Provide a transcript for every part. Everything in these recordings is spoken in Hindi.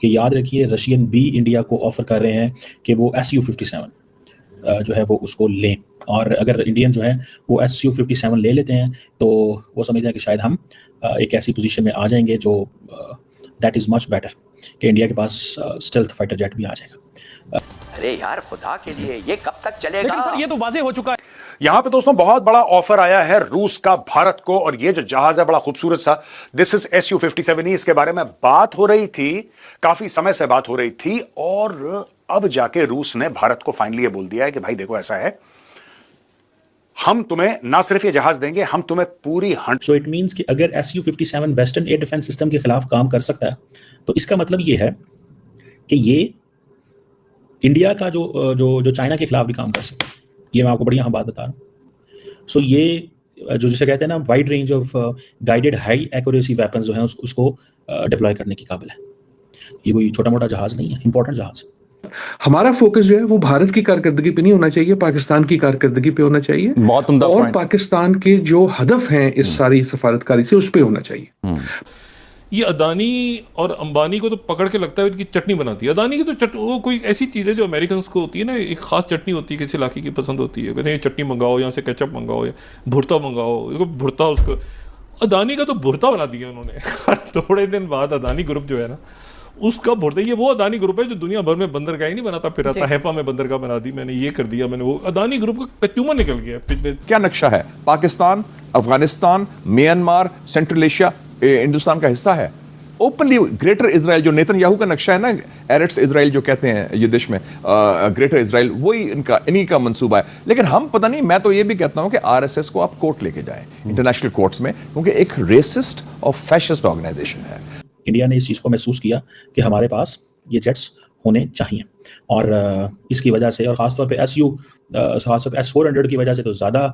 कि याद रखिए रशियन भी इंडिया को ऑफर कर रहे हैं कि वो Su-57 जो है वो उसको लें, और अगर इंडियन जो है वो Su-57 ले लेते हैं तो वो समझते हैं कि शायद हम एक ऐसी पोजीशन में आ जाएंगे जो दैट इज़ मच बेटर कि इंडिया के पास स्टेल्थ फाइटर जेट भी आ जाएगा। अरे यार खुदा के लिए ये कब तक चलेगा? लेकिन सर ये तो वाजे हो चुका है। यहां पे दोस्तों बहुत बड़ा ऑफर आया है रूस का भारत को, और ये जो जहाज है बड़ा खूबसूरत सा, दिस इज Su-57E। इसके बारे में बात हो रही थी, काफी समय से बात हो रही थी, और अब जाके रूस ने भारत को फाइनली ये बोल दिया है कि भाई देखो ऐसा है, हम तुम्हें ना सिर्फ ये जहाज देंगे, हम तुम्हें पूरी सो इट मींस कि अगर Su-57 western air defence system के खिलाफ काम कर सकता है तो इसका मतलब ये है कि ये इंडिया का जो चाइना के खिलाफ भी काम कर सकता है। ये मैं आपको बड़ी यहाँ बात बता रहा हूँ। सो ये जो जिसे कहते हैं ना wide range of guided high accuracy weapons जो हैं उसको डिप्लॉय करने की काबिल है। ये कोई छोटा मोटा जहाज नहीं है, इंपॉर्टेंट जहाज। हमारा फोकस जो है वो भारत की कारकर्दगी पे नहीं होना चाहिए, पाकिस्तान की कारकर्दगी पे होना चाहिए, बहुत उम्दा और पॉइंट। पाकिस्तान के जो हदफ हैं इस सारी सफारतकारी से उस पे होना चाहिए। ये अदानी और अंबानी को तो पकड़ के लगता है उनकी चटनी बनाती है। अदानी की तो वो कोई ऐसी चीज़ है जो अमेरिकन को होती है ना, एक खास चटनी होती है, किसी इलाके की पसंद होती है, कहते हैं चटनी मंगाओ, यहाँ से केचप मंगाओ या भुर्ता मंगाओ, भुर्ता उसको अदानी का तो भुर्ता बना दिया उन्होंने। थोड़े दिन बाद अदानी ग्रुप जो है ना उसका भुर्ता, ये वो अदानी ग्रुप है जो दुनिया भर में बंदरगाह नहीं बनाता फिर आता, हैफा में बंदरगाह बना दी मैंने, ये कर दिया मैंने, वो अदानी ग्रुप का कच्चूमा निकल गया पिछले। क्या नक्शा है? Pakistan, Afghanistan, Myanmar, central Asia Hindustan का हिस्सा है। ओपनली ग्रेटर इजराइल जो नेतन्याहू का नक्शा है ना, एरेट्स इजराइल जो कहते हैं ये देश में, ग्रेटर इजराइल, वही इन्हीं का मंसूबा है। लेकिन हम पता नहीं, मैं तो ये भी कहता हूं कि आरएसएस को आप कोर्ट लेके जाएं, इंटरनेशनल कोर्ट्स में, क्योंकि एक रेसिस्ट और फैशिस्ट ऑर्गेनाइजेशन है। इंडिया ने इस चीज़ को महसूस किया कि हमारे पास ये जेट्स होने चाहिए, और इसकी वजह से, और ख़ासतौर पे S-400 की वजह से तो ज़्यादा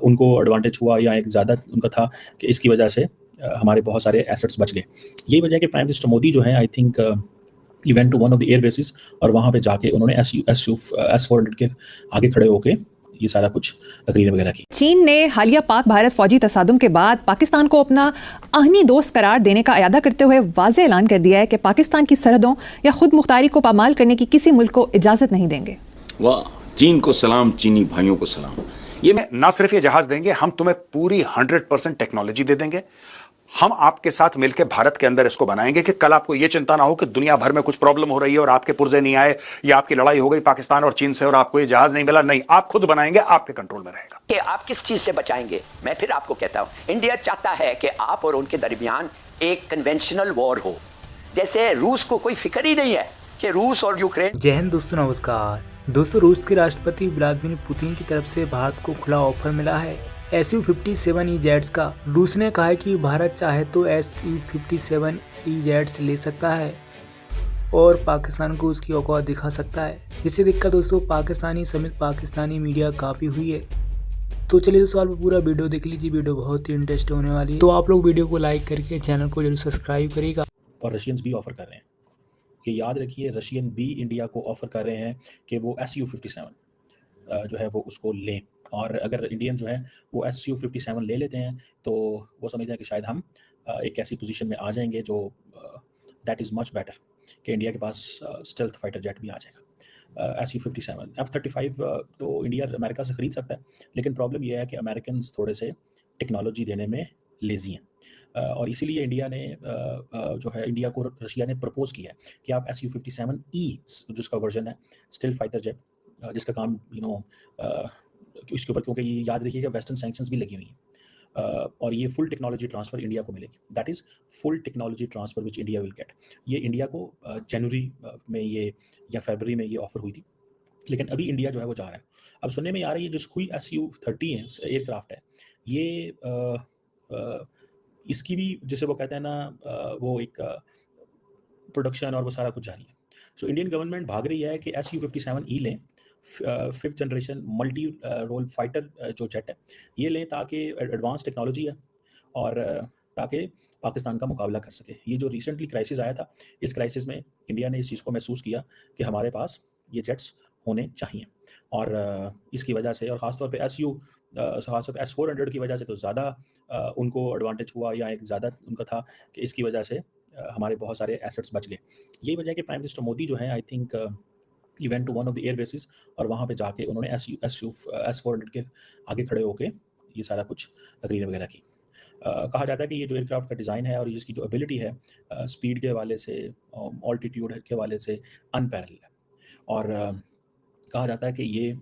उनको एडवांटेज हुआ, या एक ज़्यादा उनका था कि इसकी वजह से हमारे बहुत सारे एसेट्स बच गए। यही वजह है कि प्राइम मिनिस्टर मोदी जो है, I think he went to one of the air bases, और वहाँ पे जाके उन्होंने S-400 के आगे खड़े होके ये सारा कुछ तकरीर वगैरह की। चीन ने हालिया पाक भारत फौजी तसादुम के बाद पाकिस्तान को अपना आहनी दोस्त करार देने का इरादा करते हुए वाज़ेह ऐलान कर दिया है कि पाकिस्तान की सरहदों या खुद मुख्तारी को पामाल करने की किसी मुल्क को इजाज़त नहीं देंगे। वाह, चीन को सलाम, चीनी भाइयों को सलाम। ये ना सिर्फ ये जहाज देंगे, हम तुम्हें पूरी 100% टेक्नोलॉजी दे देंगे। हम आपके साथ मिलकर भारत के अंदर इसको बनाएंगे कि कल आपको यह चिंता ना हो कि दुनिया भर में कुछ प्रॉब्लम हो रही है और आपके पुर्जे नहीं आए, या आपकी लड़ाई हो गई पाकिस्तान और चीन से और आपको ये जहाज नहीं मिला। नहीं, आप खुद बनाएंगे, आपके कंट्रोल में रहेगा। कि आप किस चीज से बचाएंगे? मैं फिर आपको कहता हूं, इंडिया चाहता है कि आप और उनके दरमियान एक कन्वेंशनल वॉर हो। जैसे रूस को कोई फिक्र ही नहीं है कि रूस और यूक्रेन। जय हिंद दोस्तों, नमस्कार दोस्तों। रूस के राष्ट्रपति व्लादिमीर पुतिन की तरफ से भारत को खुला ऑफर मिला है Su-57E जेट्स का। रूस ने कहा है कि भारत चाहे तो Su-57E जेट्स ले सकता है और पाकिस्तान को उसकी औकात दिखा सकता है। जिससे दिक्कत दोस्तों पाकिस्तानी समेत पाकिस्तानी मीडिया काफ़ी हुई है। तो चलिए दोस्तों आप पूरा वीडियो देख लीजिए, वीडियो बहुत ही इंटरेस्टिंग होने वाली है। तो आप लोग वीडियो को लाइक करके चैनल को जरूर सब्सक्राइब करिएगा। और रशियंस भी ऑफर कर रहे हैं, कि याद रखिए रशियन भी इंडिया को ऑफर कर रहे हैं कि वो Su-57 जो है वो उसको लें, और अगर इंडियन जो है वो Su-57 ले लेते हैं तो वो समझते हैं कि शायद हम एक ऐसी पोजीशन में आ जाएंगे जो दैट इज़ मच बेटर कि इंडिया के पास स्टेल्थ फाइटर जेट भी आ जाएगा। Su-57 F-35 तो इंडिया अमेरिका से ख़रीद सकता है, लेकिन प्रॉब्लम यह है कि अमेरिकन थोड़े से टेक्नोलॉजी देने में लेजी हैं, और इसीलिए इंडिया ने जो है इंडिया को रशिया ने प्रपोज किया है कि आप Su-57E जिसका वर्जन है स्टेल्थ फाइटर जेट, जिसका काम इसके ऊपर, क्योंकि ये याद रखिएगा वेस्टर्न सैंक्शंस भी लगी हुई हैं, और ये फुल टेक्नोलॉजी ट्रांसफ़र इंडिया को मिलेगी। That is full technology transfer which India will get. ये इंडिया को जनवरी में ये या फरवरी में ये ऑफ़र हुई थी, लेकिन अभी इंडिया जो है वो जा रहा है। अब सुनने में आ रही है जो कोई Su-30 है एयरक्राफ्ट है, ये इसकी भी जैसे वो कहते हैं ना वो एक प्रोडक्शन और वो सारा कुछ जारी है। सो इंडियन गवर्नमेंट भाग रही है कि Su-57E लें, 5th generation multi role fighter जो जेट है ये लें, ताकि एडवांस टेक्नोलॉजी है और ताकि पाकिस्तान का मुकाबला कर सके। ये जो रिसेंटली क्राइसिस आया था, इस क्राइसिस में इंडिया ने इस चीज़ को महसूस किया कि हमारे पास ये जेट्स होने चाहिए, और इसकी वजह से, और ख़ासतौर पे S-400 की वजह से तो ज़्यादा उनको एडवांटेज हुआ, या एक ज़्यादा उनका था कि इसकी वजह से हमारे बहुत सारे एसेट्स बच गए। यही वजह है कि प्राइम मिनिस्टर मोदी जो है I think he went to one of the air bases और वहाँ पे जाके उन्होंने S-400 के आगे खड़े होके ये सारा कुछ तकरीर वगैरह की। कहा जाता है कि ये जो एयरक्राफ्ट का डिज़ाइन है और इसकी जो एबिलिटी है स्पीड के हवाले से, ऑल्टीट्यूड के हवाले से अनपैरेलल है। और कहा जाता है कि ये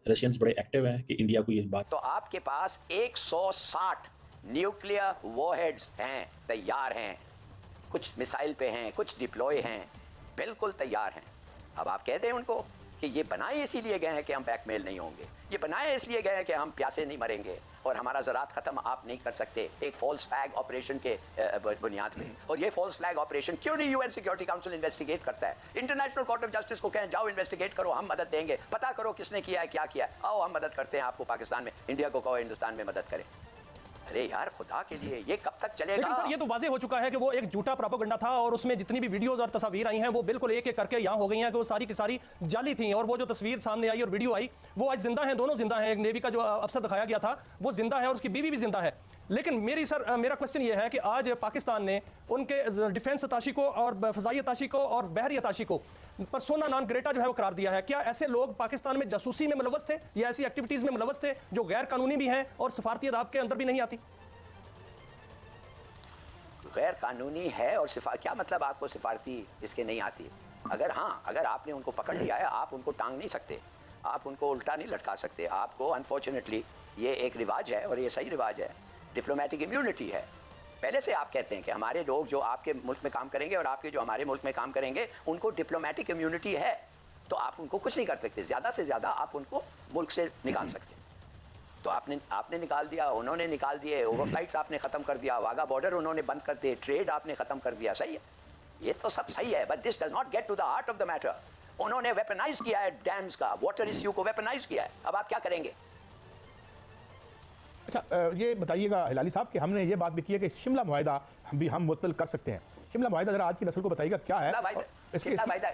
रशियंस बड़े एक्टिव हैं कि इंडिया को ये बात। तो आपके पास 160 न्यूक्लियर वॉरहेड्स हैं, तैयार हैं, कुछ मिसाइल पे हैं, कुछ डिप्लॉय हैं, बिल्कुल तैयार हैं। अब आप कहते हैं उनको कि ये बनाए इसीलिए गए हैं कि हम ब्लैकमेल नहीं होंगे, ये बनाए इसलिए गए हैं कि हम प्यासे नहीं मरेंगे और हमारा ज़रात ख़त्म आप नहीं कर सकते एक फॉल्स फ्लैग ऑपरेशन के बुनियाद पे। और ये फॉल्स फ्लैग ऑपरेशन क्यों नहीं यूएन सिक्योरिटी काउंसिल इन्वेस्टिगेट करता है? इंटरनेशनल कोर्ट ऑफ जस्टिस को कहें जाओ इन्वेस्टिगेट करो, हम मदद देंगे, पता करो किसने किया है, क्या किया है, आओ हम मदद करते हैं आपको पाकिस्तान में, इंडिया को कहो हिंदुस्तान में मदद करें। अरे यार खुदा के लिए ये कब तक चलेगा? लेकिन सर ये तो वाजे हो चुका है कि वो एक झूठा प्रोपेगेंडा था और उसमें जितनी भी वीडियोस और तस्वीर आई हैं वो बिल्कुल एक एक करके यहाँ हो गई हैं कि वो सारी की सारी जाली थी। और वो जो तस्वीर सामने आई और वीडियो आई वो आज जिंदा है, दोनों जिंदा हैं। एक नेवी का जो अफसर दिखाया गया था वो जिंदा है और उसकी बीवी भी जिंदा है। लेकिन मेरा क्वेश्चन ये है कि आज पाकिस्तान ने उनके डिफेंस अताशी को और फ़ज़ाई अताशी को और बहरी अताशी को पर्सोना नॉन ग्रेटा जो है वो करार दिया है। क्या ऐसे लोग पाकिस्तान में जासूसी में मुलव्वस थे या ऐसी एक्टिविटीज़ में मुलव्वस थे जो गैर कानूनी भी हैं और सफारती अदाब के अंदर भी नहीं आती? गैर कानूनी है और क्या मतलब आपको सिफारती इसके नहीं आती? अगर आपने उनको पकड़ लिया है, आप उनको टांग नहीं सकते, आप उनको उल्टा नहीं लटका सकते। आपको अनफॉर्चुनेटली ये एक रिवाज है और ये सही रिवाज है, डिप्लोमेटिक इम्यूनिटी है। पहले से आप कहते हैं कि हमारे लोग जो आपके मुल्क में काम करेंगे और आपके जो हमारे मुल्क में काम करेंगे उनको डिप्लोमेटिक इम्यूनिटी है, तो आप उनको कुछ नहीं कर सकते, ज़्यादा से ज़्यादा आप उनको मुल्क से निकाल सकते हैं। तो आपने निकाल दिया, उन्होंने निकाल दिए, ओवरफ्लाइट्स आपने खत्म कर दिया, वाघा बॉर्डर उन्होंने बंद कर दिए, ट्रेड आपने खत्म कर दिया, सही है, ये तो सब सही है, but this does not get to the heart of the matter. उन्होंने वेपनाइज किया है डैम्स का, वाटर इश्यू को वेपनाइज किया है, अब आप क्या करेंगे? अच्छा ये बताइएगा हिलाली साहब कि हमने ये बात भी की है कि शिमला मुआहिदा भी हम मुअत्तल कर सकते हैं। शिमला मुआहिदा जरा आज की नस्ल को बताइएगा क्या है? शिमला वायदा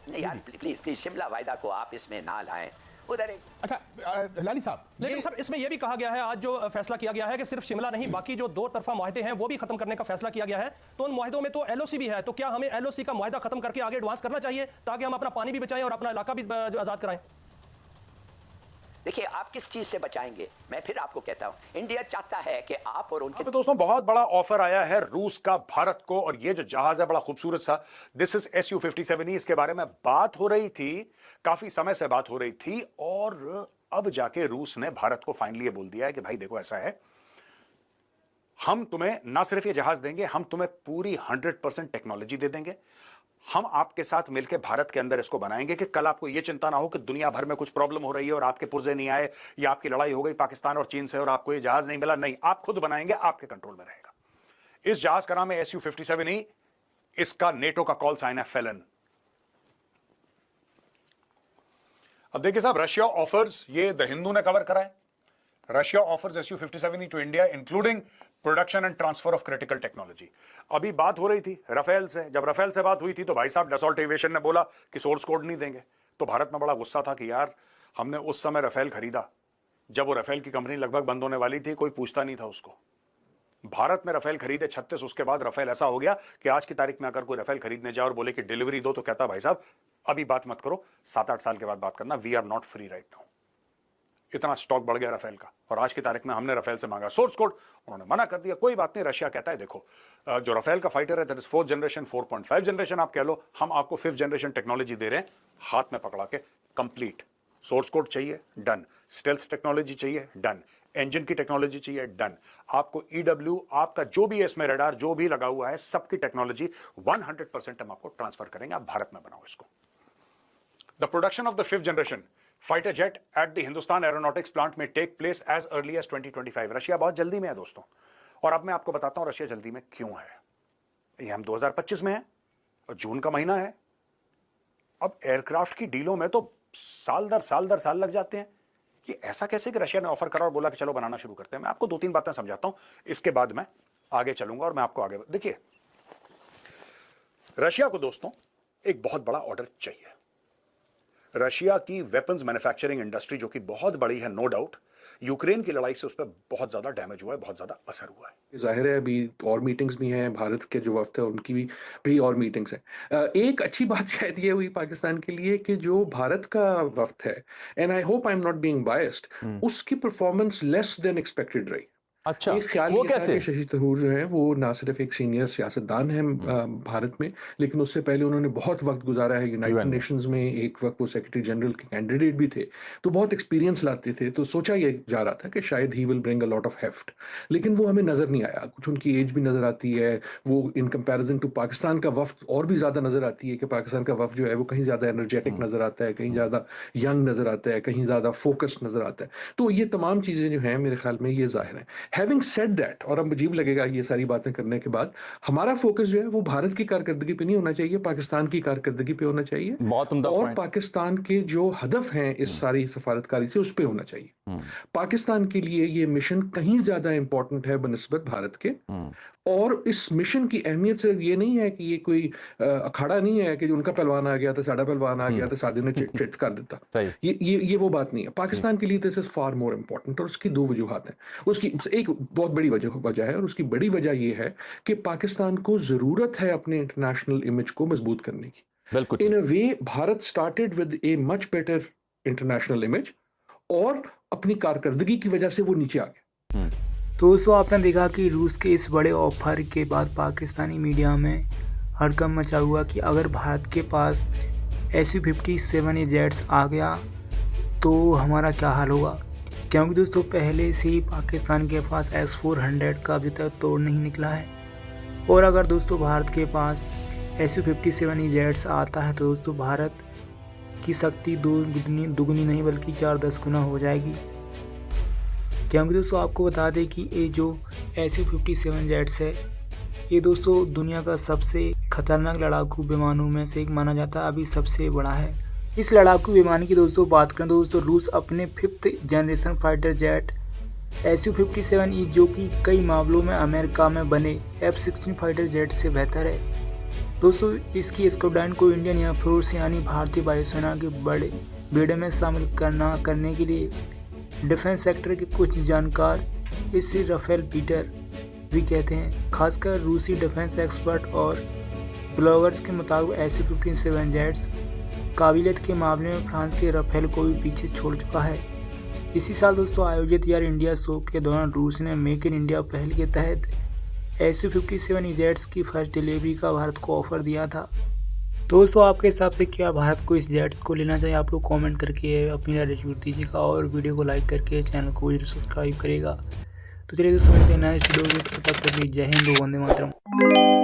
नहीं यार, प्लीज शिमला वायदा को आप इसमें ना लाएं उधर एक। अच्छा हिलाली साहब, लेकिन सर इसमें यह भी कहा गया है, आज जो फैसला किया गया है कि सिर्फ शिमला नहीं बाकी जो दो तरफा मुआहदे हैं वो भी खत्म करने का फैसला किया गया है। तो उन मुआहदों में तो LOC भी है, तो क्या हमें LOC का मुआहदा खत्म करके आगे एडवांस करना चाहिए ताकि हम अपना पानी भी बचाएं और अपना इलाका भी आजाद कराएं? देखिए आप किस चीज से बचाएंगे, मैं फिर आपको कहता हूं इंडिया चाहता है कि आप और उनके। दोस्तों बहुत बड़ा ऑफर आया है रूस का भारत को, और ये जो जहाज है बड़ा खूबसूरत सा, दिस इज SU-57E। इसके बारे में बात हो रही थी, काफी समय से बात हो रही थी, और अब जाके रूस ने भारत को फाइनली बोल दिया है कि भाई देखो ऐसा है, हम तुम्हें ना सिर्फ ये जहाज देंगे, हम तुम्हें पूरी 100% टेक्नोलॉजी दे देंगे, हम आपके साथ मिलकर भारत के अंदर इसको बनाएंगे कि कल आपको यह चिंता ना हो कि दुनिया भर में कुछ प्रॉब्लम हो रही है और आपके पुर्जे नहीं आए या आपकी लड़ाई हो गई पाकिस्तान और चीन से और आपको यह जहाज नहीं मिला। नहीं, आप खुद बनाएंगे, आपके कंट्रोल में रहेगा। इस जहाज का नाम है SU-57E। इसका नेटो का कॉल साइन है फेलन। अब देखिए साहब, रशिया ऑफर्स, ये द हिंदू ने कवर करा है, Russia offers SU-57E to India including production and transfer of critical technology. अभी बात हो रही थी राफेल से, जब राफेल से बात हुई थी तो भाई साहब डसॉल्ट एविएशन ने बोला कि सोर्स कोड नहीं देंगे। तो भारत में बड़ा गुस्सा था कि यार हमने उस समय राफेल खरीदा जब वो राफेल की कंपनी लगभग बंद होने वाली थी, कोई पूछता नहीं था उसको। भारत में राफेल खरीदे 36, उसके बाद राफेल ऐसा हो गया कि आज की तारीख में अगर कोई राफेल खरीदने जाए और बोले कि डिलीवरी दो, तो कहता भाई साहब अभी बात मत करो, 7-8 साल के बाद बात करना, we are not free right now. इतना स्टॉक बढ़ गया राफेल का, और आज की तारीख में हमने राफेल से मांगा सोर्स कोड, उन्होंने मना कर दिया। कोई बात नहीं, रशिया कहता है देखो जो राफेल का फाइटर है that is 4th generation, 4.5 generation आप कह लो, हम आपको 5th जनरेशन टेक्नोलॉजी दे रहे हैं, हाथ में पकड़ा के कंप्लीट। सोर्स कोड चाहिए, डन। स्टेल्थ टेक्नोलॉजी चाहिए, डन। इंजन की टेक्नोलॉजी चाहिए, डन। आपको EW, आपका जो भी इसमें रडार जो भी लगा हुआ है, सबकी टेक्नोलॉजी 100% हम आपको ट्रांसफर करेंगे, आप भारत में बनाओ इसको। The production of the 5th generation fighter jet at the Hindustan Aeronautics plant में take place as early as 2025। Russia बहुत जल्दी में है दोस्तों, और अब मैं आपको बताता हूं रशिया जल्दी में क्यों है। ये हम 2025 में हैं और जून का महीना है। अब एयरक्राफ्ट की डीलों में तो साल दर साल लग जाते हैं। ये ऐसा कैसे कि रशिया ने ऑफर करा और बोला कि चलो बनाना शुरू करते हैं। मैं आपको 2-3 बातें समझाता हूं, इसके बाद मैं आगे चलूंगा और मैं आपको आगे। देखिए रशिया को दोस्तों एक बहुत बड़ा ऑर्डर चाहिए। रशिया की वेपन्स मैन्युफैक्चरिंग इंडस्ट्री जो कि बहुत बड़ी है नो डाउट, यूक्रेन की लड़ाई से उस पर बहुत ज्यादा डैमेज हुआ है, बहुत ज्यादा असर हुआ है। जाहिर है अभी और मीटिंग्स भी हैं, भारत के जो वफ्द है उनकी भी और मीटिंग्स हैं। एक अच्छी बात शायद ये हुई पाकिस्तान के लिए कि जो भारत का वफ्द है, and I hope I am not being biased, उसकी परफॉर्मेंस लेस देन एक्सपेक्टेड रही। अच्छा, एक ख्याल वो ये था कैसे? कि शशि थरूर जो है वो ना सिर्फ एक सीनियर सियासतदान है भारत में, लेकिन उससे पहले उन्होंने बहुत वक्त गुजारा है यूनाइटेड नेशंस में। एक वक्त वो सेक्रेटरी जनरल के कैंडिडेट भी थे, तो बहुत एक्सपीरियंस लाते थे। तो सोचा ये जा रहा था कि शायद he will bring a lot of heft, लेकिन वो हमें नजर नहीं आया। कुछ उनकी एज भी नजर आती है, वो इन कंपैरिजन टू पाकिस्तान का वफ्द और भी ज्यादा नजर आती है कि पाकिस्तान का वफ्द जो है वो कहीं ज्यादा एनर्जेटिक नजर आता है, कहीं ज्यादा यंग नजर आता है, कहीं ज्यादा फोकस नजर आता है। तो ये तमाम चीजें जो हैं मेरे ख्याल में ये जाहिर है। हैविंग सेड दैट, और अब अजीब लगेगा ये सारी बातें करने के बाद, हमारा फोकस जो है वो भारत की कारकर्दगी पे नहीं होना चाहिए, पाकिस्तान की कारकर्दगी पे होना चाहिए, बहुत उम्दा और पॉइंट। पाकिस्तान के जो हदफ हैं इस सारी सफारतकारी से उस पे होना चाहिए। पाकिस्तान के लिए ये मिशन कहीं ज्यादा इंपॉर्टेंट है बनिस्बत भारत के, और इस मिशन की अहमियत सिर्फ ये नहीं है कि ये कोई अखाड़ा नहीं है कि उनका पहलवान आ गया था, साडा पहलवान आ गया था, सादे ने चिट कर देता। ये वो बात नहीं है। पाकिस्तान के लिए this is far more important, और उसकी दो वजूहात हैं। उसकी एक बहुत बड़ी वजह है, और उसकी बड़ी वजह ये है कि पाकिस्तान को जरूरत है अपने इंटरनेशनल इमेज को मजबूत करने की। बिल्कुल in a way Bharat started with a much better international image, और अपनी कारकर्दगी की वजह से वो नीचे आ गया। दोस्तों, आपने देखा कि रूस के इस बड़े ऑफर के बाद पाकिस्तानी मीडिया में हड़कंप मचा हुआ कि अगर भारत के पास SU-57 ये जेट्स आ गया तो हमारा क्या हाल होगा। क्योंकि दोस्तों पहले से ही पाकिस्तान के पास S-400 का अभी तक तोड़ नहीं निकला है, और अगर दोस्तों भारत के पास SU-57 ये जेट्स आता है तो दोस्तों भारत की शक्ति दुगनी नहीं बल्कि 4-10 गुना हो जाएगी। क्योंकि दोस्तों आपको बता दें कि ये जो SU-57 जेट्स है, ये दोस्तों दुनिया का सबसे खतरनाक लड़ाकू विमानों में से एक माना जाता है, अभी सबसे बड़ा है। इस लड़ाकू विमान की दोस्तों बात करें तो दोस्तों रूस अपने 5th generation fighter jet SU-57E, जो कि कई मामलों में अमेरिका में बने F-16 फाइटर जेट से बेहतर है। दोस्तों इसकी स्क्वाड्रन को इंडियन एयरफोर्स यानी भारतीय वायुसेना के बड़े बेड़े में शामिल करने के लिए डिफेंस सेक्टर के कुछ जानकार इसे राफेल पीटर भी कहते हैं। खासकर रूसी डिफेंस एक्सपर्ट और ब्लॉगर्स के मुताबिक SU-57 जेट्स काबिलियत के मामले में फ्रांस के राफेल को भी पीछे छोड़ चुका है। इसी साल दोस्तों आयोजित एयर इंडिया शो के दौरान रूस ने मेक इन इंडिया पहल के तहत SU-57 जेट्स की फर्स्ट डिलीवरी का भारत को ऑफर दिया था। दोस्तों आपके हिसाब से क्या भारत को इस जेट्स को लेना चाहिए? आप लोग कमेंट करके अपनी राय जरूर दीजिएगा, और वीडियो को लाइक करके चैनल को जरूर सब्सक्राइब करेगा। तो चलिए दोस्तों मिलते हैं नेक्स्ट वीडियो में, तब तक के लिए जय हिंद, वंदे मातरम।